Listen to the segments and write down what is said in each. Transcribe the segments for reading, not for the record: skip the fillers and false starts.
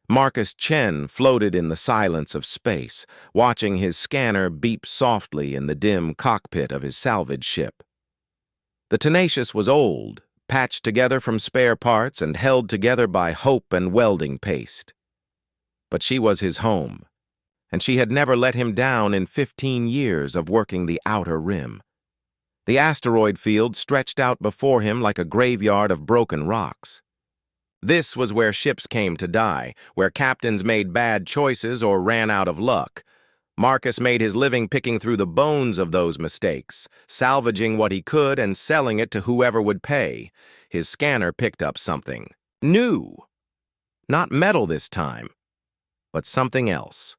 Marcus Chen floated in the silence of space, watching his scanner beep softly in the dim cockpit of his salvage ship. The Tenacious was old, patched together from spare parts and held together by hope and welding paste. But she was his home, and she had never let him down in 15 years of working the outer rim. The asteroid field stretched out before him like a graveyard of broken rocks. This was where ships came to die, where captains made bad choices or ran out of luck. Marcus made his living picking through the bones of those mistakes, salvaging what he could and selling it to whoever would pay. His scanner picked up something new. Not metal this time, but something else.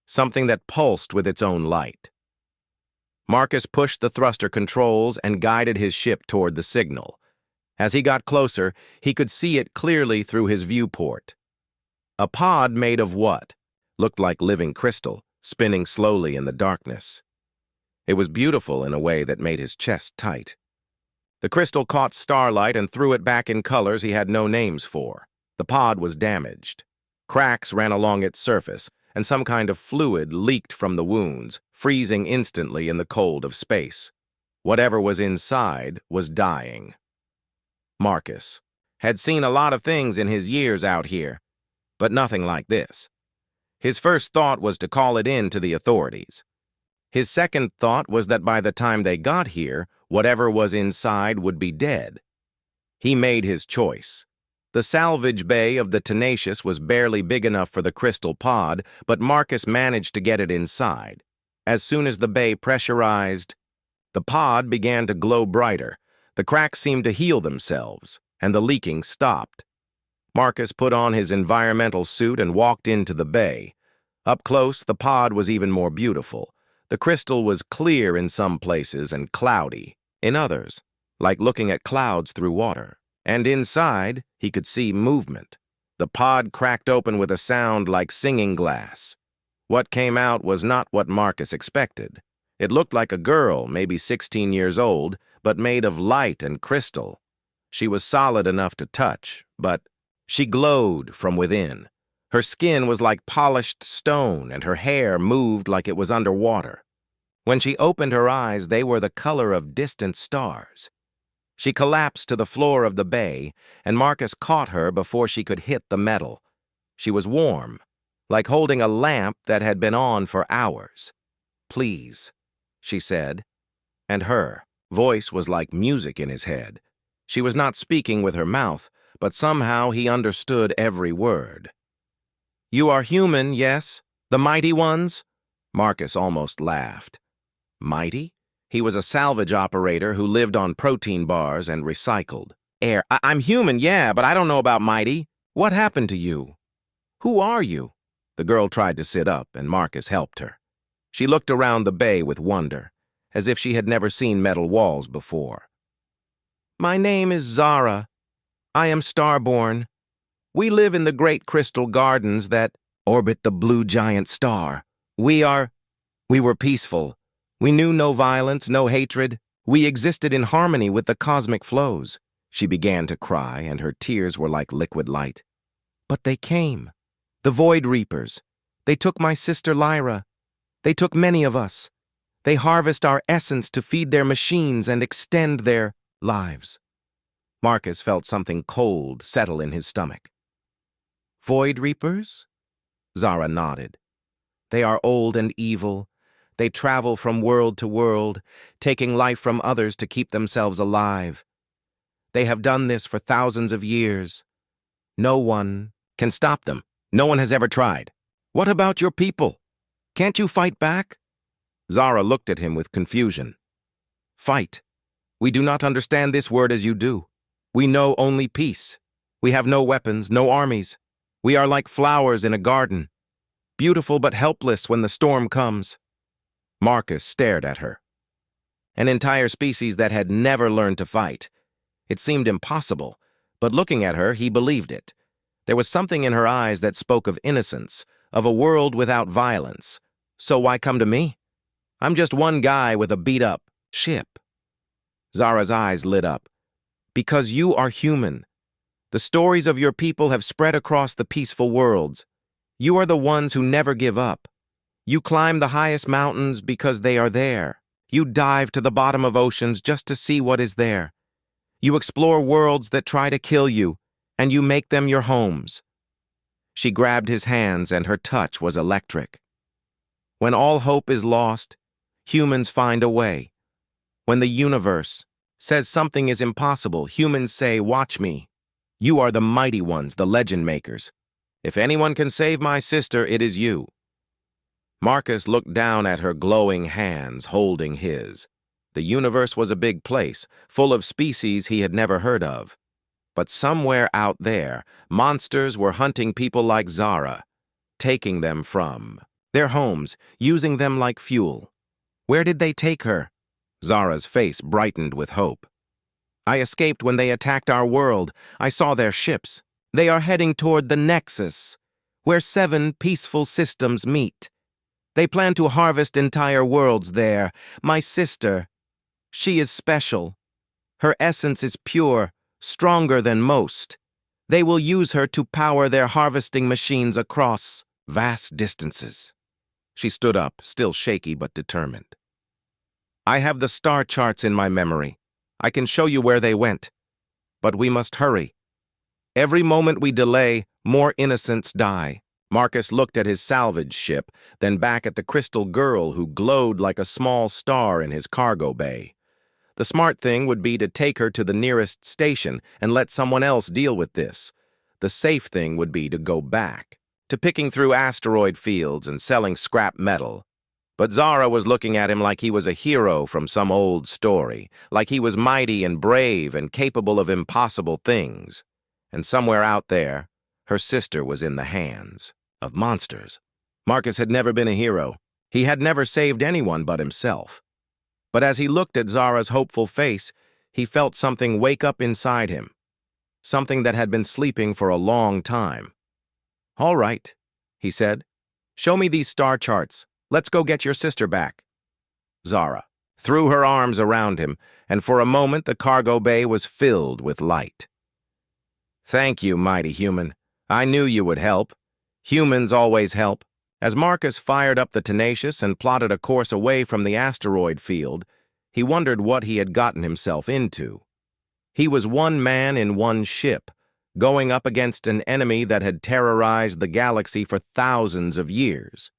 Something that pulsed with its own light. Marcus pushed the thruster controls and guided his ship toward the signal. As he got closer, he could see it clearly through his viewport. A pod made of what? Looked like living crystal, spinning slowly in the darkness. It was beautiful in a way that made his chest tight. The crystal caught starlight and threw it back in colors he had no names for. The pod was damaged. Cracks ran along its surface, and some kind of fluid leaked from the wounds, freezing instantly in the cold of space. Whatever was inside was dying. Marcus had seen a lot of things in his years out here, but nothing like this. His first thought was to call it in to the authorities. His second thought was that by the time they got here, whatever was inside would be dead. He made his choice. The salvage bay of the Tenacious was barely big enough for the crystal pod, but Marcus managed to get it inside. As soon as the bay pressurized, the pod began to glow brighter. The cracks seemed to heal themselves, and the leaking stopped. Marcus put on his environmental suit and walked into the bay. Up close, the pod was even more beautiful. The crystal was clear in some places and cloudy in others, like looking at clouds through water. And inside, he could see movement. The pod cracked open with a sound like singing glass. What came out was not what Marcus expected. It looked like a girl, maybe 16 years old, but made of light and crystal. She was solid enough to touch, but she glowed from within. Her skin was like polished stone, and her hair moved like it was underwater. When she opened her eyes, they were the color of distant stars. She collapsed to the floor of the bay, and Marcus caught her before she could hit the metal. She was warm, like holding a lamp that had been on for hours. "Please," she said, and her voice was like music in his head. She was not speaking with her mouth, but somehow he understood every word. "You are human, yes? The mighty ones?" Marcus almost laughed. Mighty? He was a salvage operator who lived on protein bars and recycled air. I'm human, yeah, but I don't know about mighty. What happened to you? Who are you?" The girl tried to sit up, and Marcus helped her. She looked around the bay with wonder, as if she had never seen metal walls before. "My name is Zara. I am Starborn. We live in the great crystal gardens that orbit the blue giant star. We were peaceful. We knew no violence, no hatred. We existed in harmony with the cosmic flows." She began to cry, and her tears were like liquid light. "But they came. The Void Reapers. They took my sister Lyra. They took many of us. They harvest our essence to feed their machines and extend their lives." Marcus felt something cold settle in his stomach. "Void Reapers?" Zara nodded. "They are old and evil. They travel from world to world, taking life from others to keep themselves alive. They have done this for thousands of years. No one can stop them. No one has ever tried. What about your people? Can't you fight back?" Zara looked at him with confusion. "Fight? We do not understand this word as you do. We know only peace. We have no weapons, no armies. We are like flowers in a garden, beautiful but helpless when the storm comes." Marcus stared at her. An entire species that had never learned to fight. It seemed impossible, but looking at her, he believed it. There was something in her eyes that spoke of innocence, of a world without violence. "So why come to me? I'm just one guy with a beat-up ship." Zara's eyes lit up. "Because you are human. The stories of your people have spread across the peaceful worlds. You are the ones who never give up. You climb the highest mountains because they are there. You dive to the bottom of oceans just to see what is there. You explore worlds that try to kill you, and you make them your homes. She grabbed his hands, and her touch was electric. When all hope is lost, humans find a way. When the universe says something is impossible, humans say, "Watch me." You are the mighty ones, the legend makers. If anyone can save my sister, it is you. Marcus looked down at her glowing hands, holding his. The universe was a big place, full of species he had never heard of. But somewhere out there, monsters were hunting people like Zara, taking them from their homes, using them like fuel. Where did they take her? Zara's face brightened with hope. I escaped when they attacked our world. I saw their ships. They are heading toward the Nexus, where 7 peaceful systems meet. They plan to harvest entire worlds there. My sister, she is special. Her essence is pure, stronger than most. They will use her to power their harvesting machines across vast distances. She stood up, still shaky but determined. I have the star charts in my memory. I can show you where they went. But we must hurry. Every moment we delay, more innocents die. Marcus looked at his salvage ship, then back at the crystal girl who glowed like a small star in his cargo bay. The smart thing would be to take her to the nearest station and let someone else deal with this. The safe thing would be to go back, to picking through asteroid fields and selling scrap metal. But Zara was looking at him like he was a hero from some old story, like he was mighty and brave and capable of impossible things. And somewhere out there, her sister was in the hands of monsters. Marcus had never been a hero. He had never saved anyone but himself. But as he looked at Zara's hopeful face, he felt something wake up inside him, something that had been sleeping for a long time. "All right," he said. "Show me these star charts. Let's go get your sister back." Zara threw her arms around him, and for a moment the cargo bay was filled with light. "Thank you, mighty human. I knew you would help. Humans always help." As Marcus fired up the Tenacious and plotted a course away from the asteroid field, he wondered what he had gotten himself into. He was one man in one ship, going up against an enemy that had terrorized the galaxy for thousands of years.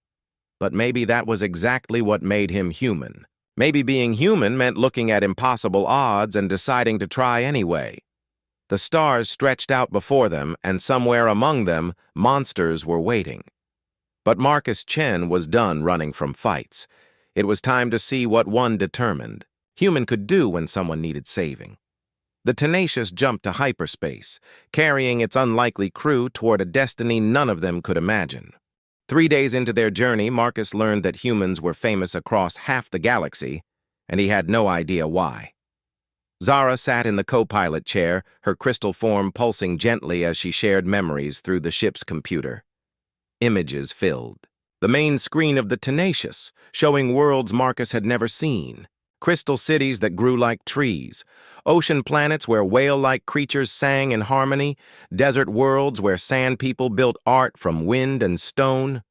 But maybe that was exactly what made him human. Maybe being human meant looking at impossible odds and deciding to try anyway. The stars stretched out before them, and somewhere among them, monsters were waiting. But Marcus Chen was done running from fights. It was time to see what one determined human could do when someone needed saving. The Tenacious jumped to hyperspace, carrying its unlikely crew toward a destiny none of them could imagine. 3 days into their journey, Marcus learned that humans were famous across half the galaxy, and he had no idea why. Zara sat in the co-pilot chair, her crystal form pulsing gently as she shared memories through the ship's computer. Images filled the main screen of the Tenacious, showing worlds Marcus had never seen. Crystal cities that grew like trees, ocean planets where whale-like creatures sang in harmony, desert worlds where sand people built art from wind and stone.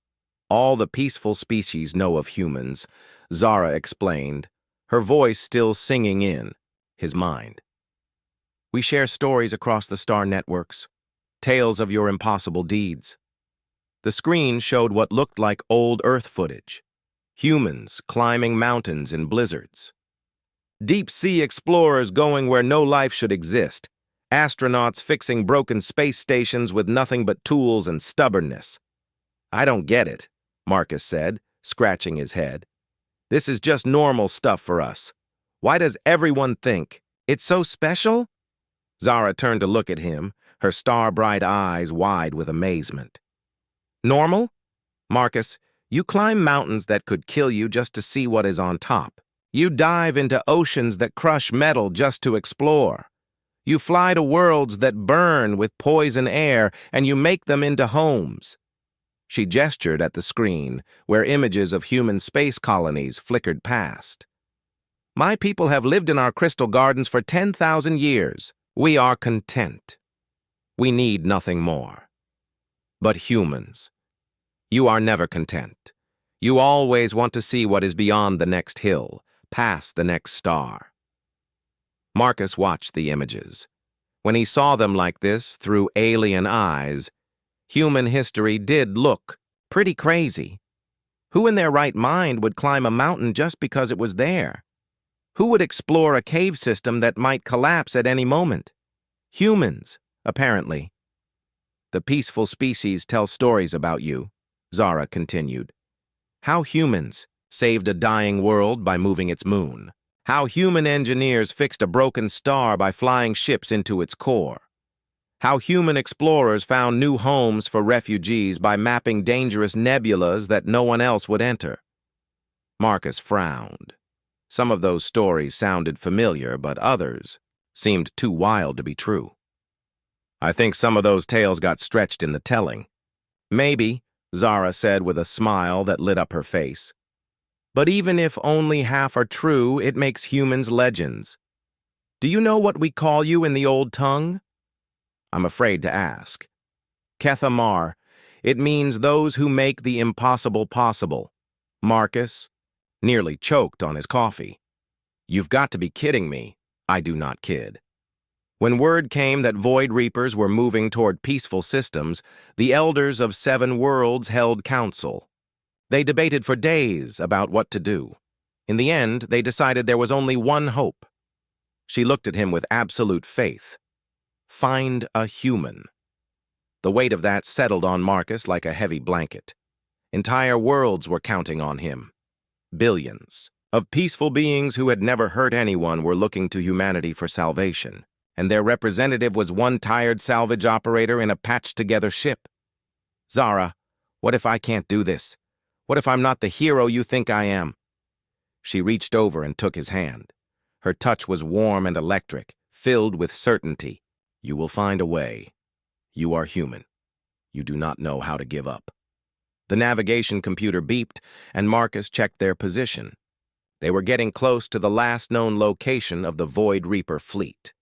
All the peaceful species know of humans, Zara explained, her voice still singing in his mind. We share stories across the star networks, tales of your impossible deeds. The screen showed what looked like old Earth footage. Humans climbing mountains in blizzards. Deep-sea explorers going where no life should exist. Astronauts fixing broken space stations with nothing but tools and stubbornness. "I don't get it," Marcus said, scratching his head. "This is just normal stuff for us. Why does everyone think it's so special?" Zara turned to look at him, her star-bright eyes wide with amazement. "Normal? Marcus, you climb mountains that could kill you just to see what is on top. You dive into oceans that crush metal just to explore. You fly to worlds that burn with poison air, and you make them into homes." She gestured at the screen, where images of human space colonies flickered past. "My people have lived in our crystal gardens for 10,000 years. We are content." We need nothing more. But humans, you are never content. You always want to see what is beyond the next hill, past the next star. Marcus watched the images. When he saw them like this, through alien eyes, human history did look pretty crazy. Who in their right mind would climb a mountain just because it was there? Who would explore a cave system that might collapse at any moment? Humans, apparently. The peaceful species tell stories about you, Zara continued. How humans saved a dying world by moving its moon. How human engineers fixed a broken star by flying ships into its core. How human explorers found new homes for refugees by mapping dangerous nebulas that no one else would enter. Marcus frowned. Some of those stories sounded familiar, but others seemed too wild to be true. I think some of those tales got stretched in the telling. Maybe, Zara said with a smile that lit up her face. But even if only half are true, it makes humans legends. Do you know what we call you in the old tongue? I'm afraid to ask. Kethamar. It means those who make the impossible possible. Marcus nearly choked on his coffee. You've got to be kidding me. I do not kid. When word came that Void Reapers were moving toward peaceful systems, the elders of 7 worlds held council. They debated for days about what to do. In the end, they decided there was only one hope. She looked at him with absolute faith. Find a human. The weight of that settled on Marcus like a heavy blanket. Entire worlds were counting on him. Billions of peaceful beings who had never hurt anyone were looking to humanity for salvation, and their representative was one tired salvage operator in a patched-together ship. Zara, what if I can't do this? What if I'm not the hero you think I am? She reached over and took his hand. Her touch was warm and electric, filled with certainty. You will find a way. You are human. You do not know how to give up. The navigation computer beeped, and Marcus checked their position. They were getting close to the last known location of the Void Reaper fleet.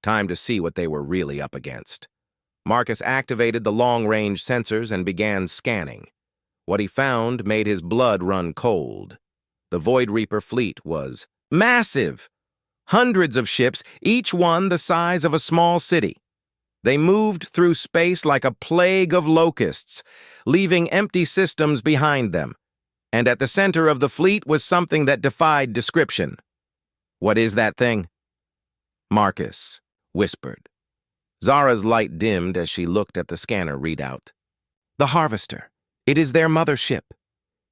Time to see what they were really up against. Marcus activated the long-range sensors and began scanning. What he found made his blood run cold. The Void Reaper fleet was massive. Hundreds of ships, each one the size of a small city. They moved through space like a plague of locusts, leaving empty systems behind them. And at the center of the fleet was something that defied description. What is that thing? Marcus whispered. Zara's light dimmed as she looked at the scanner readout. The Harvester. It is their mothership.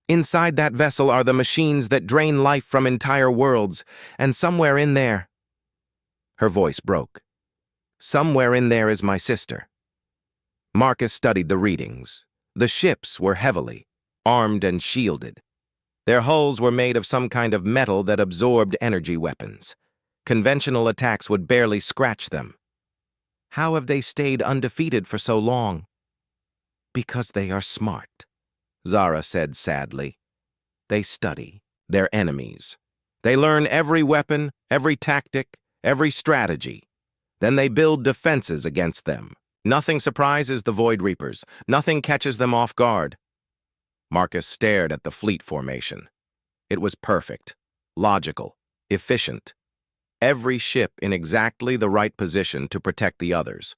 Inside that vessel are the machines that drain life from entire worlds, and somewhere in there... Her voice broke. Somewhere in there is my sister. Marcus studied the readings. The ships were heavily armed and shielded. Their hulls were made of some kind of metal that absorbed energy weapons. Conventional attacks would barely scratch them. How have they stayed undefeated for so long? Because they are smart, Zara said sadly. They study their enemies. They learn every weapon, every tactic, every strategy. Then they build defenses against them. Nothing surprises the Void Reapers. Nothing catches them off guard. Marcus stared at the fleet formation. It was perfect, logical, efficient. Every ship in exactly the right position to protect the others.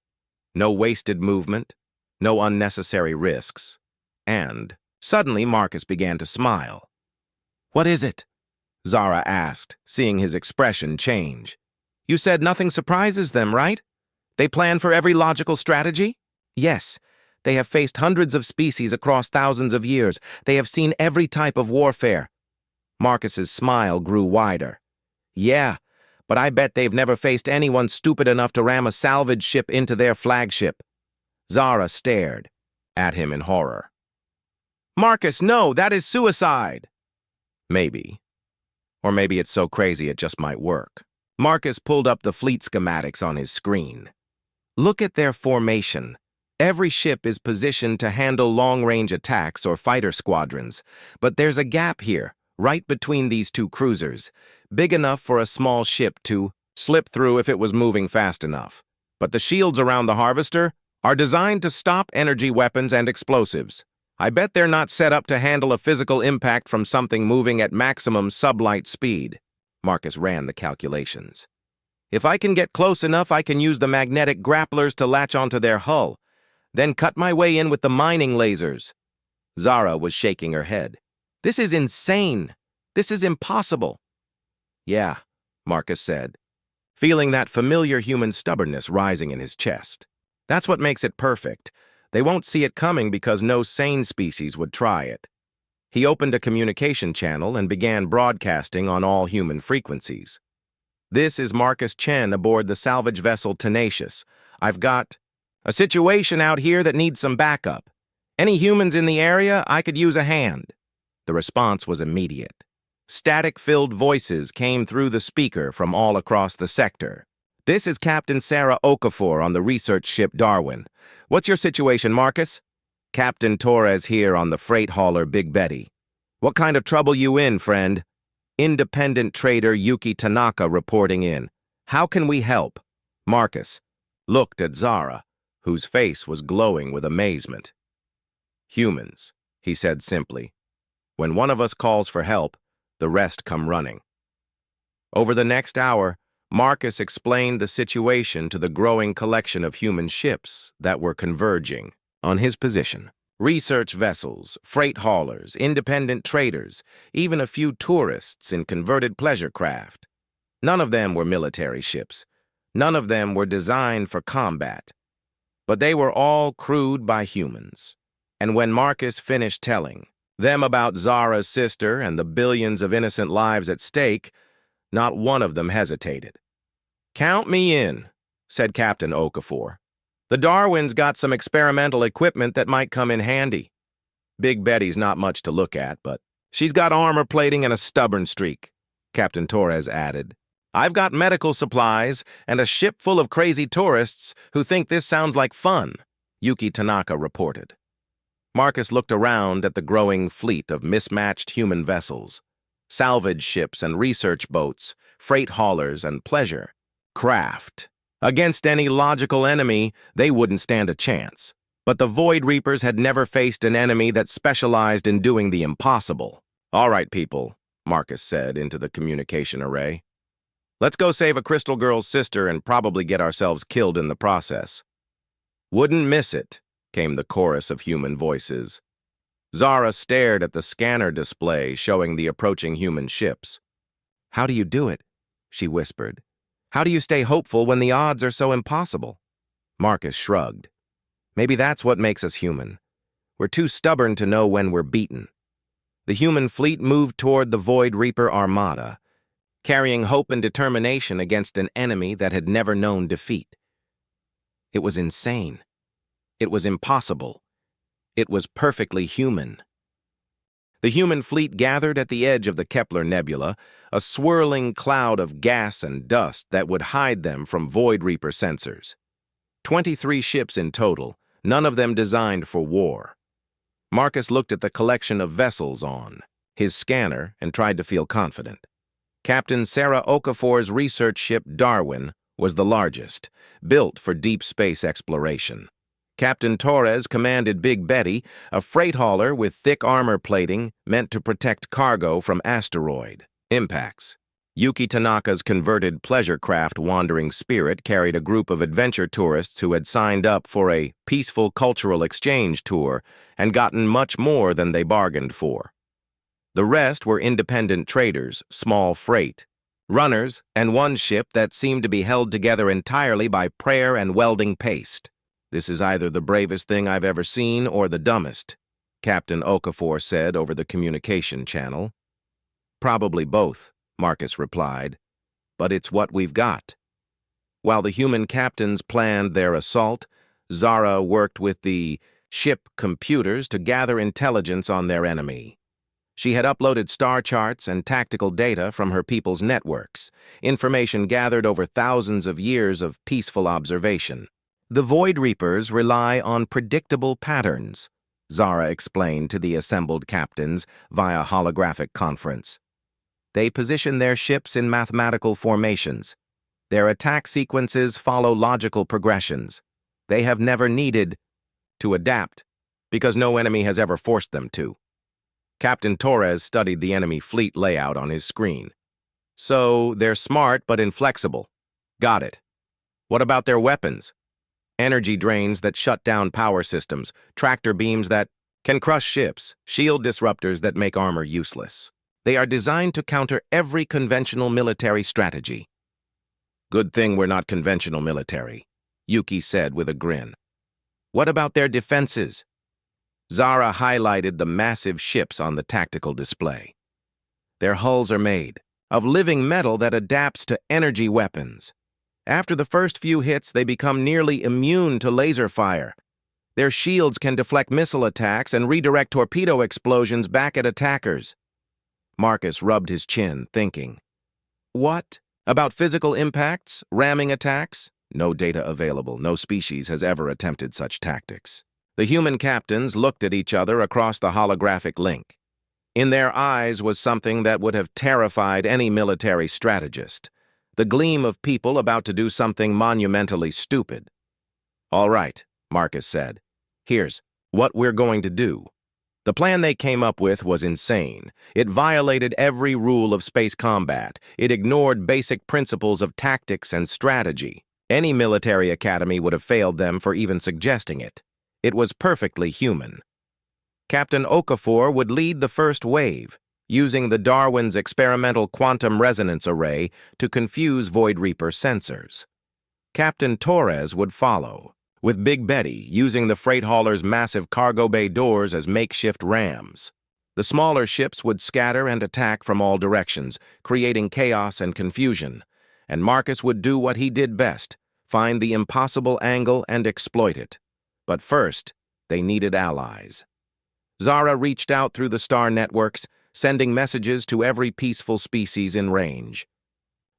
No wasted movement, no unnecessary risks. And suddenly Marcus began to smile. What is it? Zara asked, seeing his expression change. You said nothing surprises them, right? They plan for every logical strategy? Yes. They have faced hundreds of species across thousands of years. They have seen every type of warfare. Marcus's smile grew wider. Yeah, but I bet they've never faced anyone stupid enough to ram a salvage ship into their flagship. Zara stared at him in horror. Marcus, no, that is suicide. Maybe. Or maybe it's so crazy it just might work. Marcus pulled up the fleet schematics on his screen. Look at their formation. Every ship is positioned to handle long-range attacks or fighter squadrons, but there's a gap here, right between these two cruisers, big enough for a small ship to slip through if it was moving fast enough. But the shields around the harvester are designed to stop energy weapons and explosives. I bet they're not set up to handle a physical impact from something moving at maximum sublight speed. Marcus ran the calculations. If I can get close enough, I can use the magnetic grapplers to latch onto their hull, then cut my way in with the mining lasers. Zara was shaking her head. This is insane. This is impossible. Yeah, Marcus said, feeling that familiar human stubbornness rising in his chest. That's what makes it perfect. They won't see it coming because no sane species would try it. He opened a communication channel and began broadcasting on all human frequencies. This is Marcus Chen aboard the salvage vessel Tenacious. I've got a situation out here that needs some backup. Any humans in the area? I could use a hand. The response was immediate. Static-filled voices came through the speaker from all across the sector. This is Captain Sarah Okafor on the research ship Darwin. What's your situation, Marcus? Captain Torres here on the freight hauler Big Betty. What kind of trouble you in, friend? Independent trader Yuki Tanaka reporting in. How can we help? Marcus looked at Zara, whose face was glowing with amazement. Humans, he said simply. When one of us calls for help, the rest come running. Over the next hour, Marcus explained the situation to the growing collection of human ships that were converging on his position. Research vessels, freight haulers, independent traders, even a few tourists in converted pleasure craft. None of them were military ships. None of them were designed for combat. But they were all crewed by humans. And when Marcus finished telling them about Zara's sister and the billions of innocent lives at stake, not one of them hesitated. Count me in, said Captain Okafor. The Darwin's got some experimental equipment that might come in handy. Big Betty's not much to look at, but she's got armor plating and a stubborn streak, Captain Torres added. I've got medical supplies and a ship full of crazy tourists who think this sounds like fun, Yuki Tanaka reported. Marcus looked around at the growing fleet of mismatched human vessels, salvage ships and research boats, freight haulers and pleasure craft. Against any logical enemy, they wouldn't stand a chance. But the Void Reapers had never faced an enemy that specialized in doing the impossible. All right, people, Marcus said into the communication array. Let's go save a Crystal Girl's sister and probably get ourselves killed in the process. Wouldn't miss it, came the chorus of human voices. Zara stared at the scanner display showing the approaching human ships. How do you do it? She whispered. How do you stay hopeful when the odds are so impossible? Marcus shrugged. Maybe that's what makes us human. We're too stubborn to know when we're beaten. The human fleet moved toward the Void Reaper Armada, carrying hope and determination against an enemy that had never known defeat. It was insane. It was impossible. It was perfectly human. The human fleet gathered at the edge of the Kepler Nebula, a swirling cloud of gas and dust that would hide them from Void Reaper sensors. 23 ships in total, none of them designed for war. Marcus looked at the collection of vessels on his scanner and tried to feel confident. Captain Sarah Okafor's research ship Darwin was the largest, built for deep space exploration. Captain Torres commanded Big Betty, a freight hauler with thick armor plating meant to protect cargo from asteroid impacts. Yuki Tanaka's converted pleasure craft Wandering Spirit carried a group of adventure tourists who had signed up for a peaceful cultural exchange tour and gotten much more than they bargained for. The rest were independent traders, small freight, runners, and one ship that seemed to be held together entirely by prayer and welding paste. This is either the bravest thing I've ever seen or the dumbest, Captain Okafor said over the communication channel. Probably both, Marcus replied, but it's what we've got. While the human captains planned their assault, Zara worked with the ship computers to gather intelligence on their enemy. She had uploaded star charts and tactical data from her people's networks, information gathered over thousands of years of peaceful observation. The Void Reapers rely on predictable patterns, Zara explained to the assembled captains via holographic conference. They position their ships in mathematical formations, Their attack sequences follow logical progressions. They have never needed to adapt, because no enemy has ever forced them to. Captain Torres studied the enemy fleet layout on his screen. So, they're smart but inflexible. Got it. What about their weapons? Energy drains that shut down power systems, tractor beams that can crush ships, shield disruptors that make armor useless. They are designed to counter every conventional military strategy. Good thing we're not conventional military, Yuki said with a grin. What about their defenses? Zara highlighted the massive ships on the tactical display. Their hulls are made of living metal that adapts to energy weapons. After the first few hits, they become nearly immune to laser fire. Their shields can deflect missile attacks and redirect torpedo explosions back at attackers. Marcus rubbed his chin, thinking. What? About physical impacts? Ramming attacks? No data available. No species has ever attempted such tactics. The human captains looked at each other across the holographic link. In their eyes was something that would have terrified any military strategist. The gleam of people about to do something monumentally stupid. All right, Marcus said. Here's what we're going to do. The plan they came up with was insane. It violated every rule of space combat. It ignored basic principles of tactics and strategy. Any military academy would have failed them for even suggesting it. It was perfectly human. Captain Okafor would lead the first wave, using the Darwin's experimental quantum resonance array to confuse Void Reaper sensors. Captain Torres would follow, with Big Betty using the freight hauler's massive cargo bay doors as makeshift rams. The smaller ships would scatter and attack from all directions, creating chaos and confusion, and Marcus would do what he did best, find the impossible angle and exploit it. But first, they needed allies. Zara reached out through the star networks, sending messages to every peaceful species in range.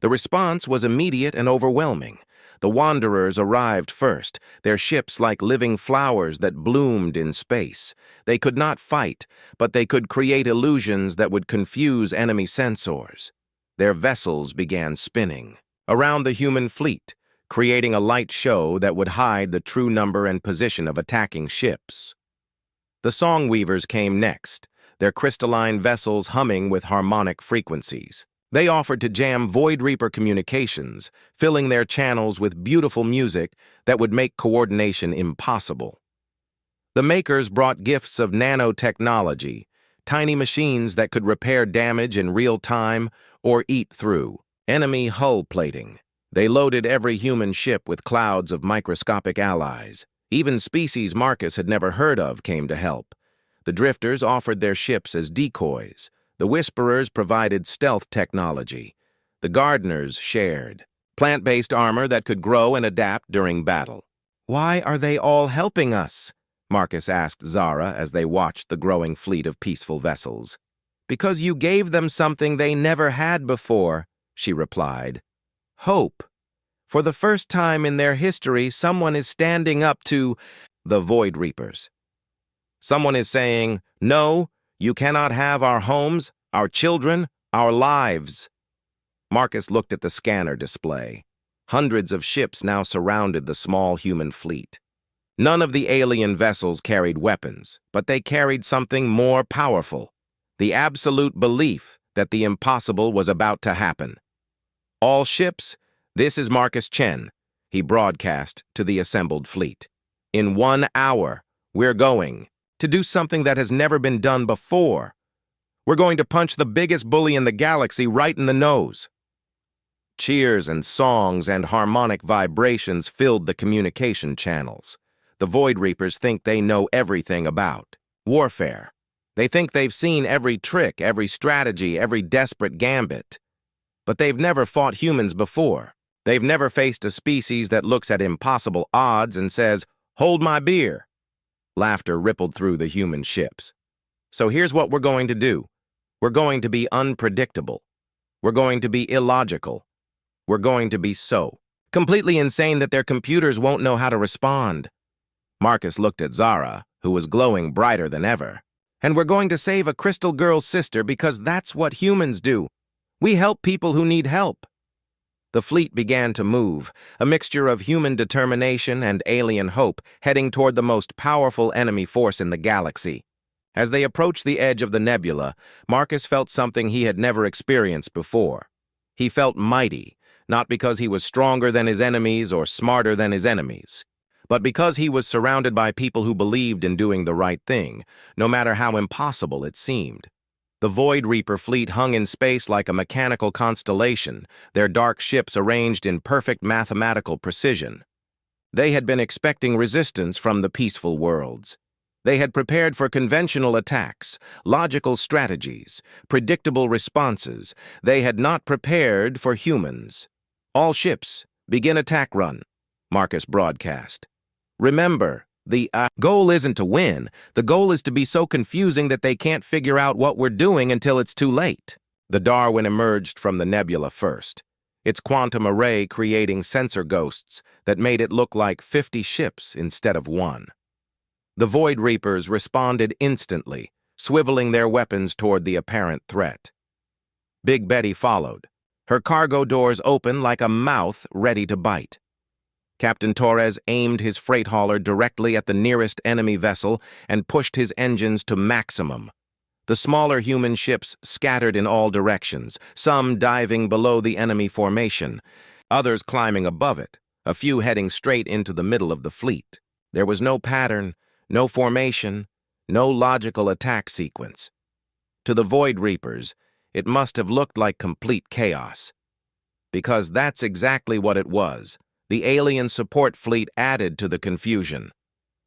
The response was immediate and overwhelming. The Wanderers arrived first, their ships like living flowers that bloomed in space. They could not fight, but they could create illusions that would confuse enemy sensors. Their vessels began spinning around the human fleet, creating a light show that would hide the true number and position of attacking ships. The Songweavers came next, their crystalline vessels humming with harmonic frequencies. They offered to jam Void Reaper communications, filling their channels with beautiful music that would make coordination impossible. The makers brought gifts of nanotechnology, tiny machines that could repair damage in real time or eat through enemy hull plating. They loaded every human ship with clouds of microscopic allies. Even species Marcus had never heard of came to help. The Drifters offered their ships as decoys. The Whisperers provided stealth technology. The Gardeners shared plant-based armor that could grow and adapt during battle. Why are they all helping us? Marcus asked Zara as they watched the growing fleet of peaceful vessels. Because you gave them something they never had before, she replied. Hope. For the first time in their history, someone is standing up to the Void Reapers. Someone is saying, no, you cannot have our homes, our children, our lives. Marcus looked at the scanner display. Hundreds of ships now surrounded the small human fleet. None of the alien vessels carried weapons, but they carried something more powerful, the absolute belief that the impossible was about to happen. All ships, this is Marcus Chen, he broadcast to the assembled fleet. In 1 hour, we're going to do something that has never been done before. We're going to punch the biggest bully in the galaxy right in the nose. Cheers and songs and harmonic vibrations filled the communication channels. The Void Reapers think they know everything about warfare. They think they've seen every trick, every strategy, every desperate gambit. But they've never fought humans before. They've never faced a species that looks at impossible odds and says, hold my beer. Laughter rippled through the human ships. So here's what we're going to do. We're going to be unpredictable. We're going to be illogical. We're going to be so completely insane that their computers won't know how to respond. Marcus looked at Zara, who was glowing brighter than ever. And we're going to save a Crystal Girl's sister because that's what humans do. We help people who need help. The fleet began to move, a mixture of human determination and alien hope, heading toward the most powerful enemy force in the galaxy. As they approached the edge of the nebula, Marcus felt something he had never experienced before. He felt mighty, not because he was stronger than his enemies or smarter than his enemies, but because he was surrounded by people who believed in doing the right thing, no matter how impossible it seemed. The Void Reaper fleet hung in space like a mechanical constellation, their dark ships arranged in perfect mathematical precision. They had been expecting resistance from the peaceful worlds. They had prepared for conventional attacks, logical strategies, predictable responses. They had not prepared for humans. "All ships, begin attack run," Marcus broadcast. "Remember, the goal isn't to win. The goal is to be so confusing that they can't figure out what we're doing until it's too late." The Darwin emerged from the nebula first, its quantum array creating sensor ghosts that made it look like 50 ships instead of one. The Void Reapers responded instantly, swiveling their weapons toward the apparent threat. Big Betty followed, her cargo doors open like a mouth ready to bite. Captain Torres aimed his freight hauler directly at the nearest enemy vessel and pushed his engines to maximum. The smaller human ships scattered in all directions, some diving below the enemy formation, others climbing above it, a few heading straight into the middle of the fleet. There was no pattern, no formation, no logical attack sequence. To the Void Reapers, it must have looked like complete chaos. Because that's exactly what it was. The alien support fleet added to the confusion.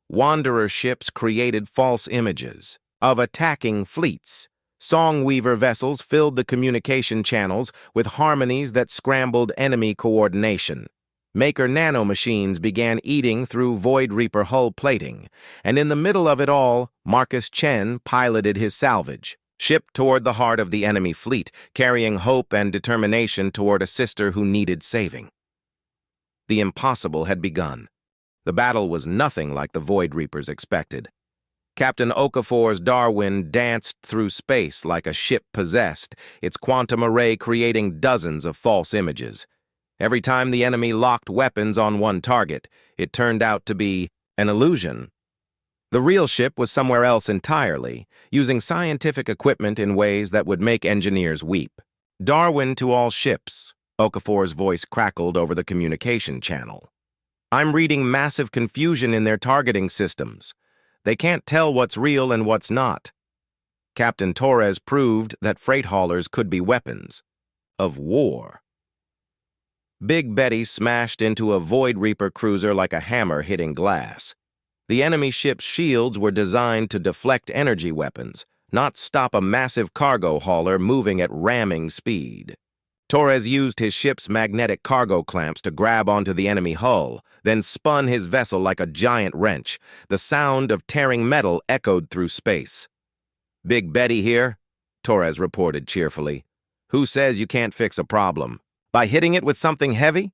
Wanderer ships created false images of attacking fleets. Songweaver vessels filled the communication channels with harmonies that scrambled enemy coordination. Maker nanomachines began eating through Void Reaper hull plating, and in the middle of it all, Marcus Chen piloted his salvage ship toward the heart of the enemy fleet, carrying hope and determination toward a sister who needed saving. The impossible had begun. The battle was nothing like the Void Reapers expected. Captain Okafor's Darwin danced through space like a ship possessed, its quantum array creating dozens of false images. Every time the enemy locked weapons on one target, it turned out to be an illusion. The real ship was somewhere else entirely, using scientific equipment in ways that would make engineers weep. "Darwin to all ships," Okafor's voice crackled over the communication channel. "I'm reading massive confusion in their targeting systems. They can't tell what's real and what's not." Captain Torres proved that freight haulers could be weapons of war. Big Betty smashed into a Void Reaper cruiser like a hammer hitting glass. The enemy ship's shields were designed to deflect energy weapons, not stop a massive cargo hauler moving at ramming speed. Torres used his ship's magnetic cargo clamps to grab onto the enemy hull, then spun his vessel like a giant wrench. The sound of tearing metal echoed through space. "Big Betty here," Torres reported cheerfully. "Who says you can't fix a problem? By hitting it with something heavy?"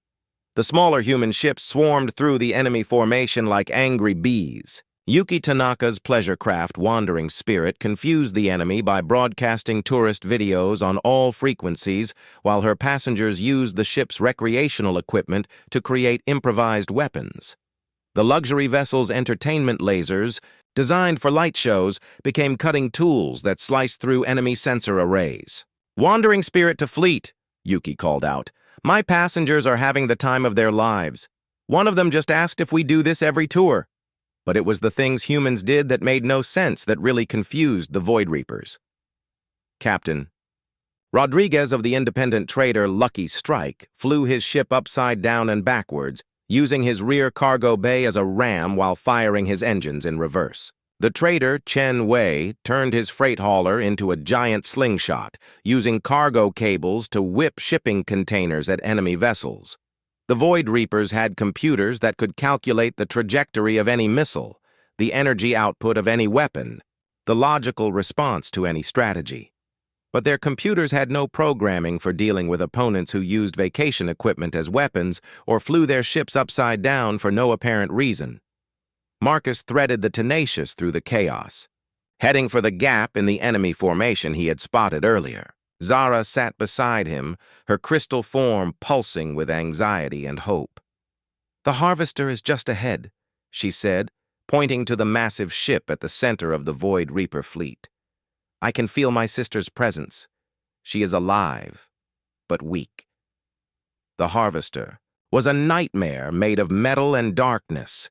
The smaller human ships swarmed through the enemy formation like angry bees. Yuki Tanaka's pleasure craft Wandering Spirit confused the enemy by broadcasting tourist videos on all frequencies while her passengers used the ship's recreational equipment to create improvised weapons. The luxury vessel's entertainment lasers, designed for light shows, became cutting tools that sliced through enemy sensor arrays. "Wandering Spirit to fleet," Yuki called out. "My passengers are having the time of their lives. One of them just asked if we do this every tour." But it was the things humans did that made no sense that really confused the Void Reapers. "Captain." Rodriguez of the independent trader Lucky Strike flew his ship upside down and backwards, using his rear cargo bay as a ram while firing his engines in reverse. The trader, Chen Wei, turned his freight hauler into a giant slingshot, using cargo cables to whip shipping containers at enemy vessels. The Void Reapers had computers that could calculate the trajectory of any missile, the energy output of any weapon, the logical response to any strategy. But their computers had no programming for dealing with opponents who used vacation equipment as weapons or flew their ships upside down for no apparent reason. Marcus threaded the Tenacious through the chaos, heading for the gap in the enemy formation he had spotted earlier. Zara sat beside him, her crystal form pulsing with anxiety and hope. "The harvester is just ahead," she said, pointing to the massive ship at the center of the Void Reaper fleet. "I can feel my sister's presence. She is alive, but weak." The harvester was a nightmare made of metal and darkness.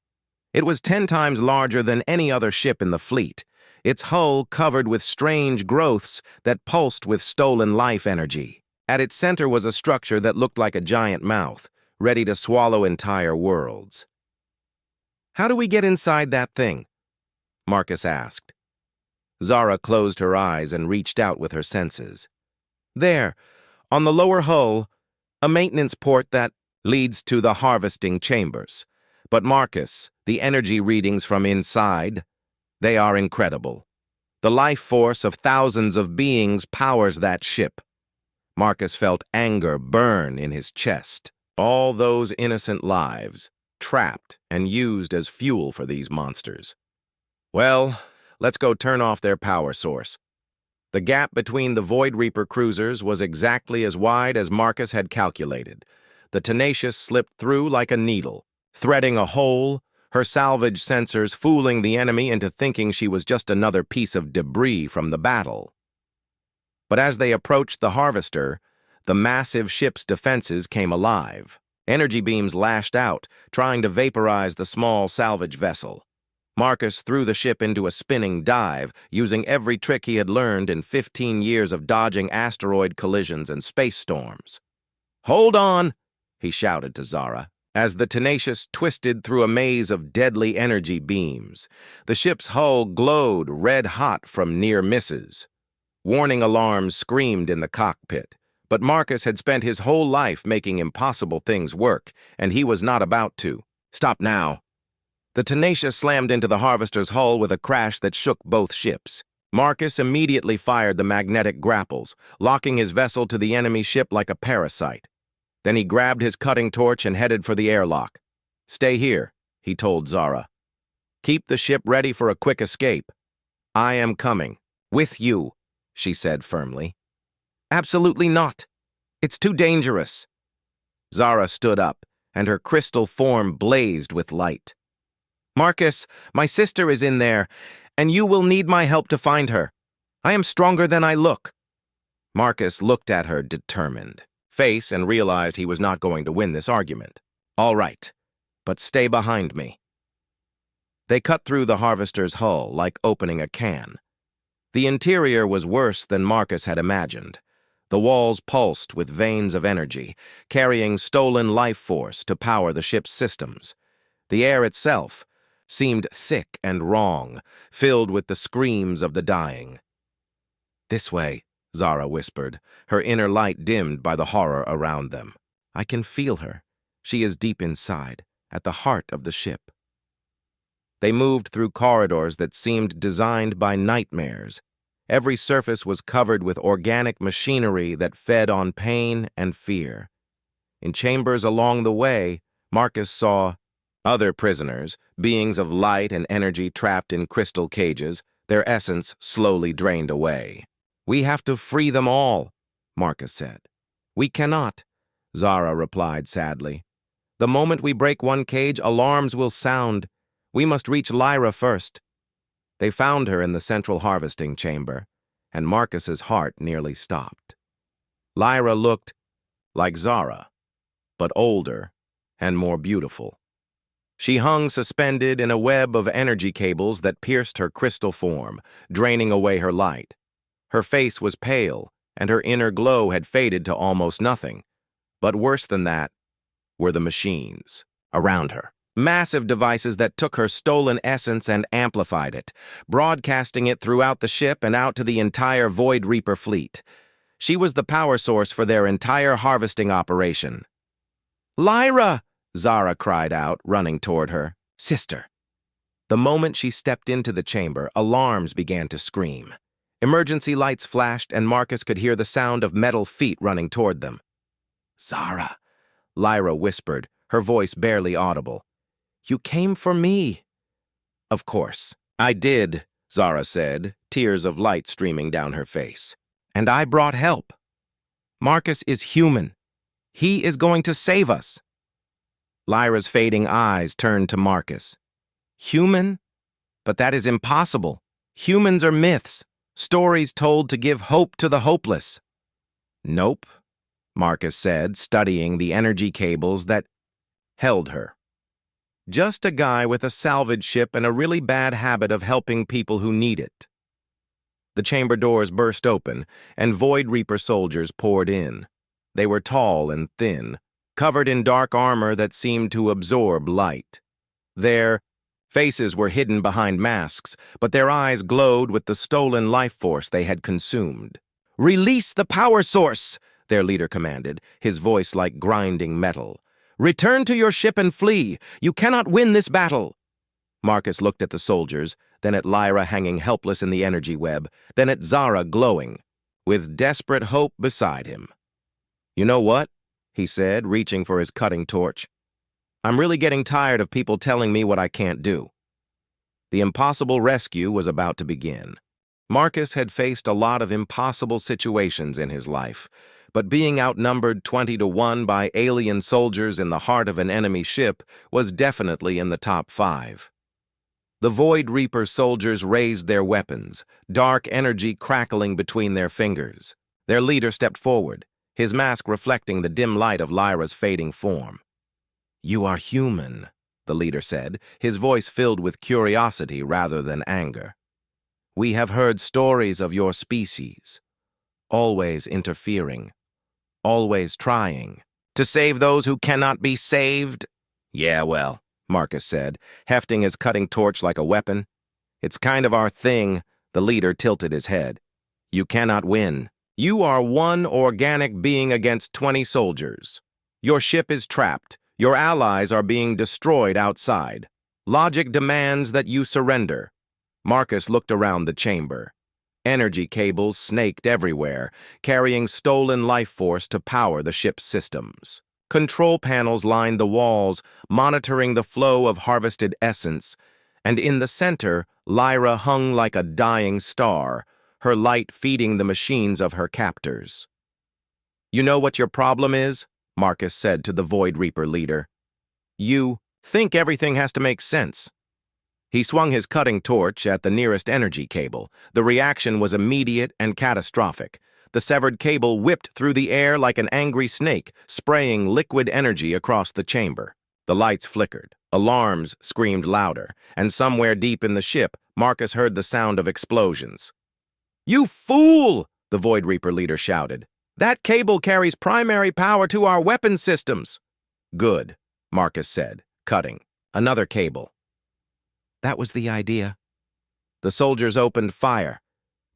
It was 10 times larger than any other ship in the fleet, its hull covered with strange growths that pulsed with stolen life energy. At its center was a structure that looked like a giant mouth, ready to swallow entire worlds. "How do we get inside that thing?" Marcus asked. Zara closed her eyes and reached out with her senses. "There, on the lower hull, a maintenance port that leads to the harvesting chambers. But Marcus, the energy readings from inside, they are incredible. The life force of thousands of beings powers that ship." Marcus felt anger burn in his chest. All those innocent lives, trapped and used as fuel for these monsters. "Well, let's go turn off their power source." The gap between the Void Reaper cruisers was exactly as wide as Marcus had calculated. The Tenacious slipped through like a needle, threading a hole, her salvage sensors fooling the enemy into thinking she was just another piece of debris from the battle. But as they approached the harvester, the massive ship's defenses came alive. Energy beams lashed out, trying to vaporize the small salvage vessel. Marcus threw the ship into a spinning dive, using every trick he had learned in 15 years of dodging asteroid collisions and space storms. "Hold on!" he shouted to Zara, as the Tenacious twisted through a maze of deadly energy beams. The ship's hull glowed red-hot from near misses. Warning alarms screamed in the cockpit, but Marcus had spent his whole life making impossible things work, and he was not about to. "Stop now." The Tenacious slammed into the harvester's hull with a crash that shook both ships. Marcus immediately fired the magnetic grapples, locking his vessel to the enemy ship like a parasite. Then he grabbed his cutting torch and headed for the airlock. "Stay here," he told Zara. "Keep the ship ready for a quick escape." "I am coming. With you," she said firmly. "Absolutely not. It's too dangerous." Zara stood up, and her crystal form blazed with light. "Marcus, my sister is in there, and you will need my help to find her. I am stronger than I look." Marcus looked at her determined face and realized he was not going to win this argument. "All right, but stay behind me." They cut through the harvester's hull like opening a can. The interior was worse than Marcus had imagined. The walls pulsed with veins of energy, carrying stolen life force to power the ship's systems. The air itself seemed thick and wrong, filled with the screams of the dying. "This way," Zara whispered, her inner light dimmed by the horror around them. "I can feel her. She is deep inside, at the heart of the ship." They moved through corridors that seemed designed by nightmares. Every surface was covered with organic machinery that fed on pain and fear. In chambers along the way, Marcus saw other prisoners, beings of light and energy trapped in crystal cages, their essence slowly drained away. "We have to free them all," Marcus said. "We cannot," Zara replied sadly. "The moment we break one cage, alarms will sound. We must reach Lyra first." They found her in the central harvesting chamber, and Marcus's heart nearly stopped. Lyra looked like Zara, but older and more beautiful. She hung suspended in a web of energy cables that pierced her crystal form, draining away her light. Her face was pale, and her inner glow had faded to almost nothing. But worse than that were the machines around her. Massive devices that took her stolen essence and amplified it, broadcasting it throughout the ship and out to the entire Void Reaper fleet. She was the power source for their entire harvesting operation. "Lyra!" Zara cried out, running toward her. "Sister." The moment she stepped into the chamber, alarms began to scream. Emergency lights flashed, and Marcus could hear the sound of metal feet running toward them. "Zara," Lyra whispered, her voice barely audible. "You came for me." "Of course. I did," Zara said, tears of light streaming down her face. "And I brought help." Marcus is human. He is going to save us. Lyra's fading eyes turned to Marcus. Human? But that is impossible. Humans are myths, stories told to give hope to the hopeless. Nope, Marcus said, studying the energy cables that held her. Just a guy with a salvage ship and a really bad habit of helping people who need it. The chamber doors burst open, and Void Reaper soldiers poured in. They were tall and thin, covered in dark armor that seemed to absorb light. Their faces were hidden behind masks, but their eyes glowed with the stolen life force they had consumed. "Release the power source," their leader commanded, his voice like grinding metal. "Return to your ship and flee. You cannot win this battle." Marcus looked at the soldiers, then at Lyra hanging helpless in the energy web, then at Zara glowing, with desperate hope beside him. "You know what?" he said, reaching for his cutting torch. "I'm really getting tired of people telling me what I can't do." The impossible rescue was about to begin. Marcus had faced a lot of impossible situations in his life, but being outnumbered 20-1 by alien soldiers in the heart of an enemy ship was definitely in the top 5. The Void Reaper soldiers raised their weapons, dark energy crackling between their fingers. Their leader stepped forward, his mask reflecting the dim light of Lyra's fading form. "You are human," the leader said, his voice filled with curiosity rather than anger. "We have heard stories of your species, always interfering, always trying to save those who cannot be saved." "Yeah, well," Marcus said, hefting his cutting torch like a weapon. "It's kind of our thing." The leader tilted his head. "You cannot win. You are one organic being against 20 soldiers. Your ship is trapped. Your allies are being destroyed outside. Logic demands that you surrender." Marcus looked around the chamber. Energy cables snaked everywhere, carrying stolen life force to power the ship's systems. Control panels lined the walls, monitoring the flow of harvested essence, and in the center, Lyra hung like a dying star, her light feeding the machines of her captors. "You know what your problem is?" Marcus said to the Void Reaper leader. "You think everything has to make sense." He swung his cutting torch at the nearest energy cable. The reaction was immediate and catastrophic. The severed cable whipped through the air like an angry snake, spraying liquid energy across the chamber. The lights flickered, alarms screamed louder, and somewhere deep in the ship, Marcus heard the sound of explosions. "You fool!" the Void Reaper leader shouted. "That cable carries primary power to our weapon systems." "Good," Marcus said, cutting. "Another cable." That was the idea. The soldiers opened fire,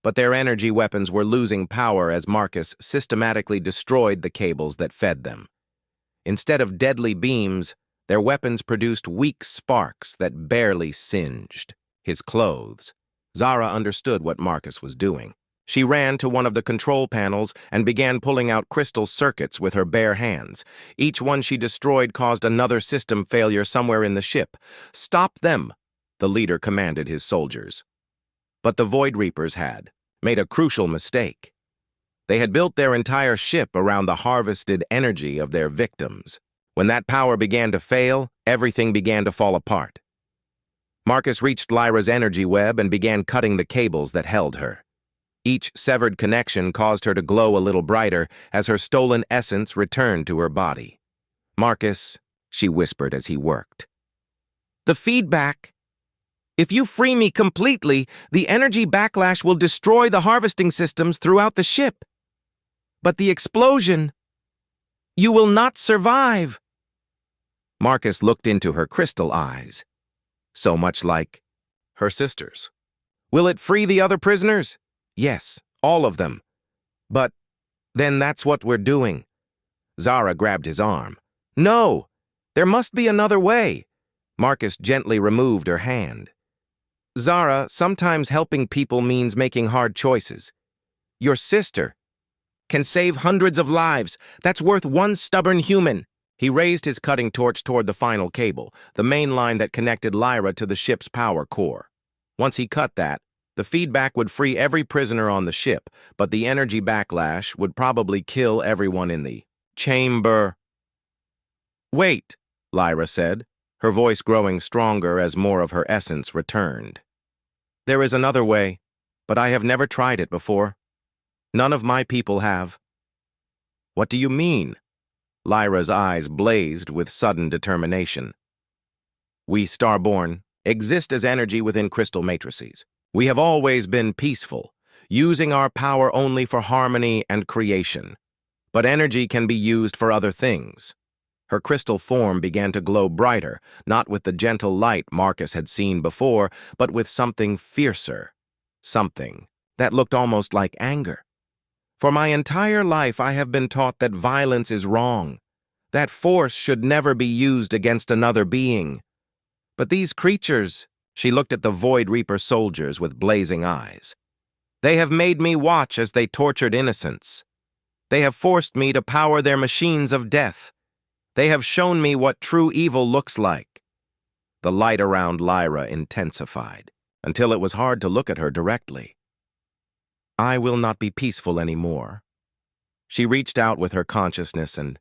but their energy weapons were losing power as Marcus systematically destroyed the cables that fed them. Instead of deadly beams, their weapons produced weak sparks that barely singed his clothes. Zara understood what Marcus was doing. She ran to one of the control panels and began pulling out crystal circuits with her bare hands. Each one she destroyed caused another system failure somewhere in the ship. "Stop them," the leader commanded his soldiers. But the Void Reapers had made a crucial mistake. They had built their entire ship around the harvested energy of their victims. When that power began to fail, everything began to fall apart. Marcus reached Lyra's energy web and began cutting the cables that held her. Each severed connection caused her to glow a little brighter as her stolen essence returned to her body. "Marcus," she whispered as he worked. "The feedback. If you free me completely, the energy backlash will destroy the harvesting systems throughout the ship. But the explosion, you will not survive." Marcus looked into her crystal eyes, so much like her sister's. "Will it free the other prisoners?" "Yes, all of them. But then that's what we're doing." Zara grabbed his arm. "No, there must be another way." Marcus gently removed her hand. "Zara, sometimes helping people means making hard choices. Your sister can save hundreds of lives. That's worth one stubborn human." He raised his cutting torch toward the final cable, the main line that connected Lyra to the ship's power core. Once he cut that, The feedback would free every prisoner on the ship, but the energy backlash would probably kill everyone in the chamber. Wait, Lyra said, her voice growing stronger as more of her essence returned. There is another way, but I have never tried it before. None of my people have. What do you mean? Lyra's eyes blazed with sudden determination. We Starborn exist as energy within crystal matrices. We have always been peaceful, using our power only for harmony and creation. But energy can be used for other things. Her crystal form began to glow brighter, not with the gentle light Marcus had seen before, but with something fiercer. Something that looked almost like anger. For my entire life I have been taught that violence is wrong, that force should never be used against another being. But these creatures, she looked at the Void Reaper soldiers with blazing eyes. They have made me watch as they tortured innocents. They have forced me to power their machines of death. They have shown me what true evil looks like. The light around Lyra intensified, until it was hard to look at her directly. I will not be peaceful anymore. She reached out with her consciousness and